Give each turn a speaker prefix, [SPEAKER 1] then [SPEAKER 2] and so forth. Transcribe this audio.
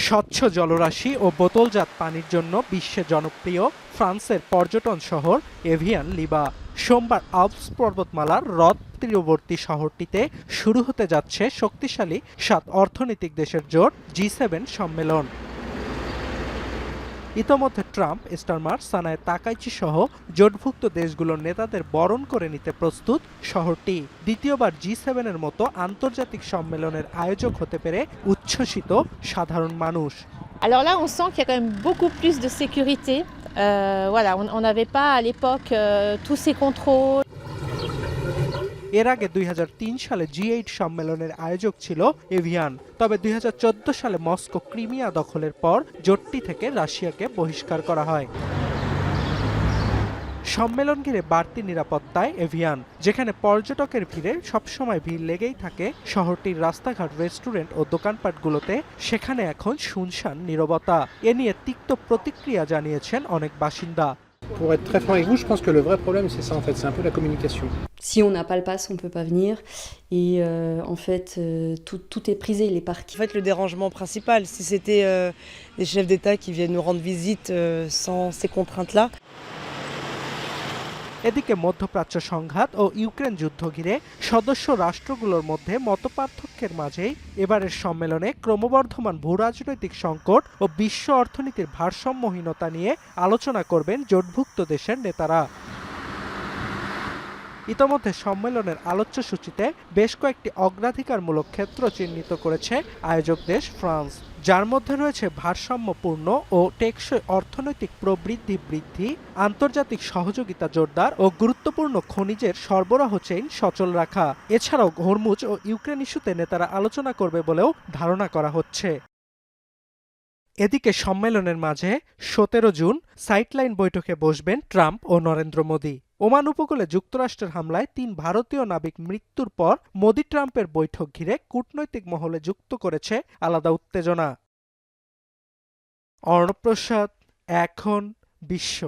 [SPEAKER 1] স্বচ্ছ জলরাশি ও বোতলজাত পানির জন্য বিশ্বে জনপ্রিয় ফ্রান্সের পর্যটন শহর এভিয়ান লিবা। সোমবার আল্পস পর্বতমালার হ্রদ তীরবর্তী শহরটিতে শুরু হতে যাচ্ছে শক্তিশালী 7 অর্থনৈতিক দেশের জোট G7 সম্মেলন। ইতোমধ্যে ট্রাম্প, স্টারমার, সানায় তাকাইচি সহ জোটভুক্ত দেশগুলোর নেতাদের বরণ করে নিতে প্রস্তুত শহরটি। দ্বিতীয়বার G7 এর মতো আন্তর্জাতিক সম্মেলনের আয়োজক হতে পেরে উচ্ছ্বসিত সাধারণ মানুষ।
[SPEAKER 2] Alors là, on sent qu'il y a quand même beaucoup plus de sécurité. Voilà, on n'avait pas à l'époque tous ces contrôles.
[SPEAKER 1] এর আগে 2003 সালে G8 সম্মেলনের আয়োজক ছিল এভিয়ান। তবে 2014 সালে মস্কো ক্রিমিয়া দখলের পর জোটটি থেকে রাশিয়াকে বহিষ্কার করা হয়। সম্মেলন ঘিরে বাড়তি নিরাপত্তায় এভিয়ান, যেখানে পর্যটকের ভিড়ে সবসময় ভিড় লেগেই থাকে শহরটির রাস্তাঘাট, রেস্টুরেন্ট ও দোকানপাটগুলোতে, সেখানে এখন শুনশান নীরবতা। এ নিয়ে তিক্ত প্রতিক্রিয়া জানিয়েছেন অনেক বাসিন্দা।
[SPEAKER 3] Pour être très franc avec vous, je pense que le vrai problème, c'est ça en fait, c'est un peu la communication.
[SPEAKER 4] Si on n'a pas le pass, on ne peut pas venir. Et en fait, tout est prisé, les parkings.
[SPEAKER 5] En fait, le dérangement principal, si c'était des chefs d'État qui viennent nous rendre visite sans ces contraintes-là.
[SPEAKER 1] এদিকে মধ্যপ্রাচ্য সংঘাত ও Ukraine যুদ্ধ ঘিরে সদস্য রাষ্ট্রগুলোর মধ্যে মতপার্থক্যের মাঝেই এবারের সম্মেলনে ক্রমবর্ধমান ভূরাজনৈতিক সংকট ও বিশ্ব অর্থনীতির ভারসাম্যহীনতা নিয়ে আলোচনা করবেন জোটভুক্ত দেশের নেতারা। ইতোমধ্যে সম্মেলনের আলোচ্যসূচিতে বেশ কয়েকটি অগ্রাধিকারমূলক ক্ষেত্র চিহ্নিত করেছে আয়োজক দেশ ফ্রান্স, যার মধ্যে রয়েছে ভারসাম্যপূর্ণ ও টেকসই অর্থনৈতিক প্রবৃদ্ধি বৃদ্ধি, আন্তর্জাতিক সহযোগিতা জোরদার ও গুরুত্বপূর্ণ খনিজের সরবরাহ চেইন সচল রাখা। এছাড়াও হরমুজ ও ইউক্রেন ইস্যুতে নেতারা আলোচনা করবে বলেও ধারণা করা হচ্ছে। এদিকে সম্মেলনের মাঝে 17 জুন সাইডলাইন বৈঠকে বসবেন ট্রাম্প ও নরেন্দ্র মোদি। ওমান উপকূলে যুক্তরাষ্ট্রের হামলায় 3 ভারতীয় নাবিক মৃত্যুর পর মোদি ট্রাম্পের বৈঠক ঘিরে কূটনৈতিক মহলে যুক্ত করেছে আলাদা উত্তেজনা। অর্ণব প্রসাদ, এখন বিশ্ব।